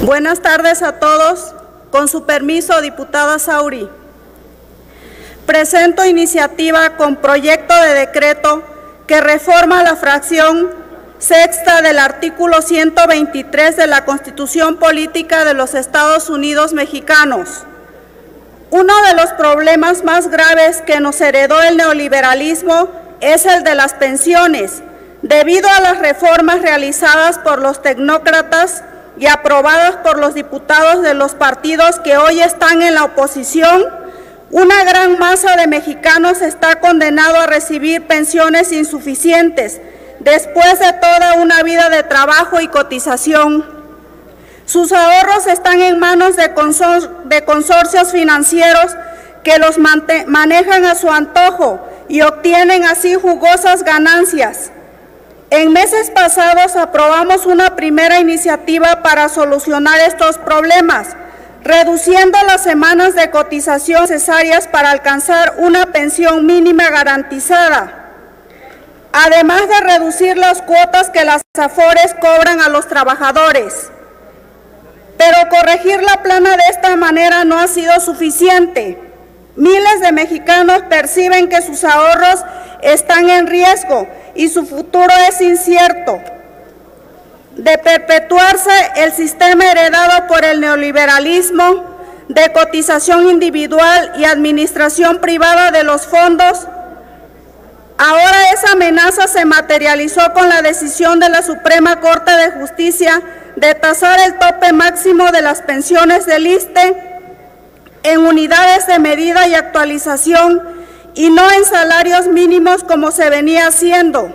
Buenas tardes a todos. Con su permiso, diputada Sauri. Presento iniciativa con proyecto de decreto que reforma la fracción sexta del artículo 123 de la Constitución Política de los Estados Unidos Mexicanos. Uno de los problemas más graves que nos heredó el neoliberalismo es el de las pensiones, debido a las reformas realizadas por los tecnócratas y aprobadas por los diputados de los partidos que hoy están en la oposición. Una gran masa de mexicanos está condenado a recibir pensiones insuficientes después de toda una vida de trabajo y cotización. Sus ahorros están en manos de consorcios financieros que los manejan a su antojo y obtienen así jugosas ganancias. En meses pasados aprobamos una primera iniciativa para solucionar estos problemas, reduciendo las semanas de cotización necesarias para alcanzar una pensión mínima garantizada, además de reducir las cuotas que las AFORES cobran a los trabajadores. Pero corregir la plana de esta manera no ha sido suficiente. Miles de mexicanos perciben que sus ahorros están en riesgo y su futuro es incierto. De perpetuarse el sistema heredado por el neoliberalismo de cotización individual y administración privada de los fondos, ahora esa amenaza se materializó con la decisión de la Suprema Corte de Justicia de tasar el tope máximo de las pensiones del ISSSTE en unidades de medida y actualización y no en salarios mínimos como se venía haciendo.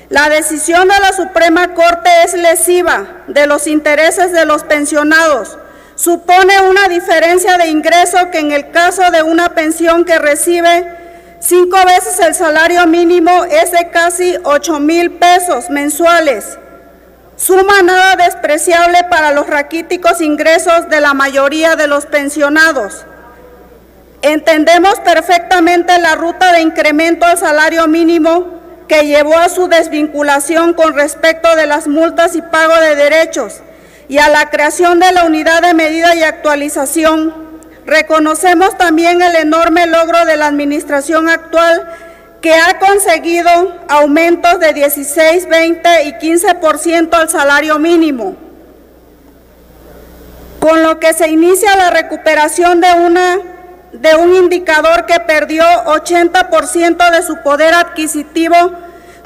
La decisión de la Suprema Corte es lesiva de los intereses de los pensionados. Supone una diferencia de ingreso que en el caso de una pensión que recibe 5 veces el salario mínimo es de casi 8,000 pesos mensuales. Suma nada despreciable para los raquíticos ingresos de la mayoría de los pensionados. Entendemos perfectamente la ruta de incremento al salario mínimo que llevó a su desvinculación con respecto de las multas y pago de derechos y a la creación de la unidad de medida y actualización. Reconocemos también el enorme logro de la administración actual que ha conseguido aumentos de 16, 20 y 15% al salario mínimo, con lo que se inicia la recuperación de un indicador que perdió 80% de su poder adquisitivo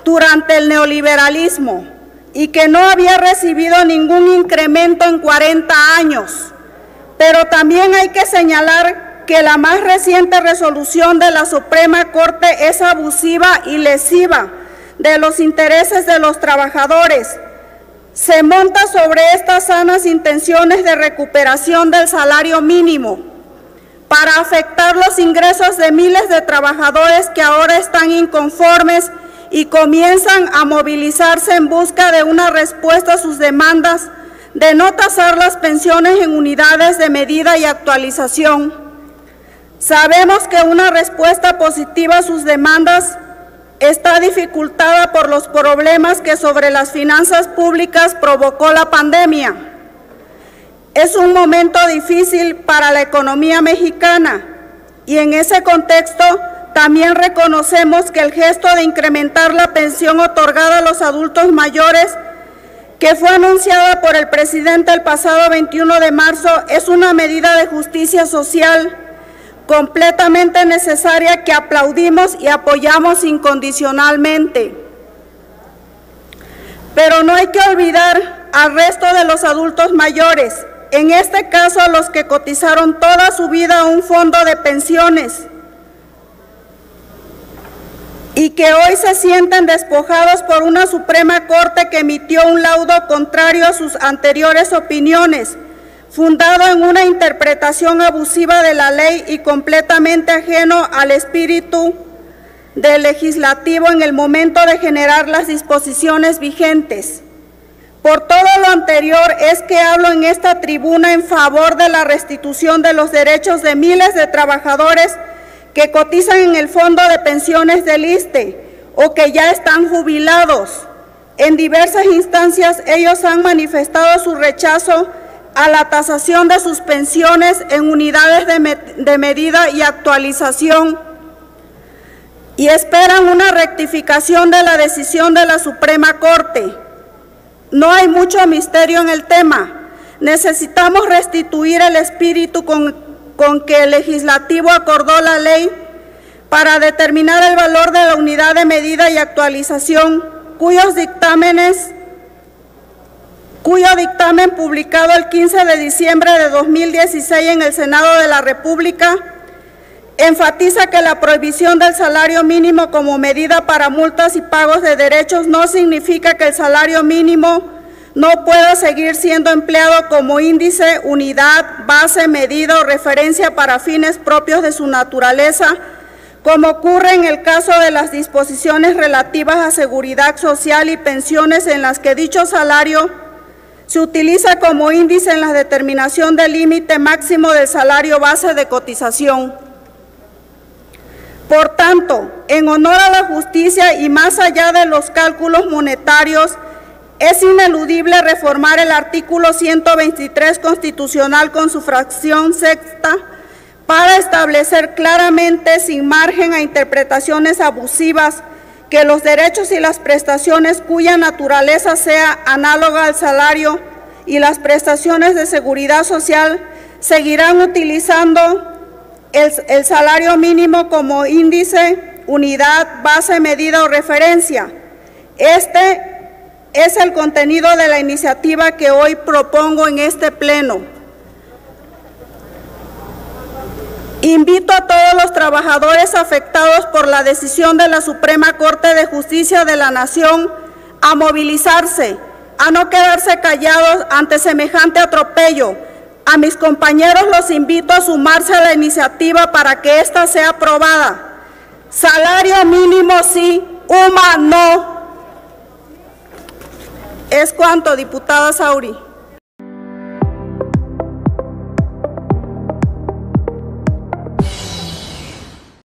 durante el neoliberalismo y que no había recibido ningún incremento en 40 años. Pero también hay que señalar que la más reciente resolución de la Suprema Corte es abusiva y lesiva de los intereses de los trabajadores. Se monta sobre estas sanas intenciones de recuperación del salario mínimo para afectar los ingresos de miles de trabajadores que ahora están inconformes y comienzan a movilizarse en busca de una respuesta a sus demandas de no tasar las pensiones en unidades de medida y actualización. Sabemos que una respuesta positiva a sus demandas está dificultada por los problemas que sobre las finanzas públicas provocó la pandemia. Es un momento difícil para la economía mexicana y en ese contexto también reconocemos que el gesto de incrementar la pensión otorgada a los adultos mayores que fue anunciada por el presidente el pasado 21 de marzo es una medida de justicia social completamente necesaria que aplaudimos y apoyamos incondicionalmente. Pero no hay que olvidar al resto de los adultos mayores, en este caso a los que cotizaron toda su vida a un fondo de pensiones y que hoy se sienten despojados por una Suprema Corte que emitió un laudo contrario a sus anteriores opiniones, fundado en una interpretación abusiva de la ley y completamente ajeno al espíritu del legislativo en el momento de generar las disposiciones vigentes. Por todo lo anterior es que hablo en esta tribuna en favor de la restitución de los derechos de miles de trabajadores que cotizan en el Fondo de Pensiones del ISSSTE o que ya están jubilados. En diversas instancias ellos han manifestado su rechazo a la tasación de sus pensiones en unidades de medida y actualización, y esperan una rectificación de la decisión de la Suprema Corte. No hay mucho misterio en el tema. Necesitamos restituir el espíritu con que el legislativo acordó la ley para determinar el valor de la unidad de medida y actualización, cuyo dictamen publicado el 15 de diciembre de 2016 en el Senado de la República enfatiza que la prohibición del salario mínimo como medida para multas y pagos de derechos no significa que el salario mínimo no pueda seguir siendo empleado como índice, unidad, base, medida o referencia para fines propios de su naturaleza, como ocurre en el caso de las disposiciones relativas a seguridad social y pensiones, en las que dicho salario se utiliza como índice en la determinación del límite máximo del salario base de cotización. Por tanto, en honor a la justicia y más allá de los cálculos monetarios, es ineludible reformar el artículo 123 constitucional con su fracción sexta para establecer claramente, sin margen a interpretaciones abusivas, que los derechos y las prestaciones cuya naturaleza sea análoga al salario y las prestaciones de seguridad social seguirán utilizando el salario mínimo como índice, unidad, base, medida o referencia. Este es el contenido de la iniciativa que hoy propongo en este pleno. Invito a todos los trabajadores afectados por la decisión de la Suprema Corte de Justicia de la Nación a movilizarse, a no quedarse callados ante semejante atropello. A mis compañeros los invito a sumarse a la iniciativa para que ésta sea aprobada. Salario mínimo sí, UMA no. Es cuanto, diputada Sauri.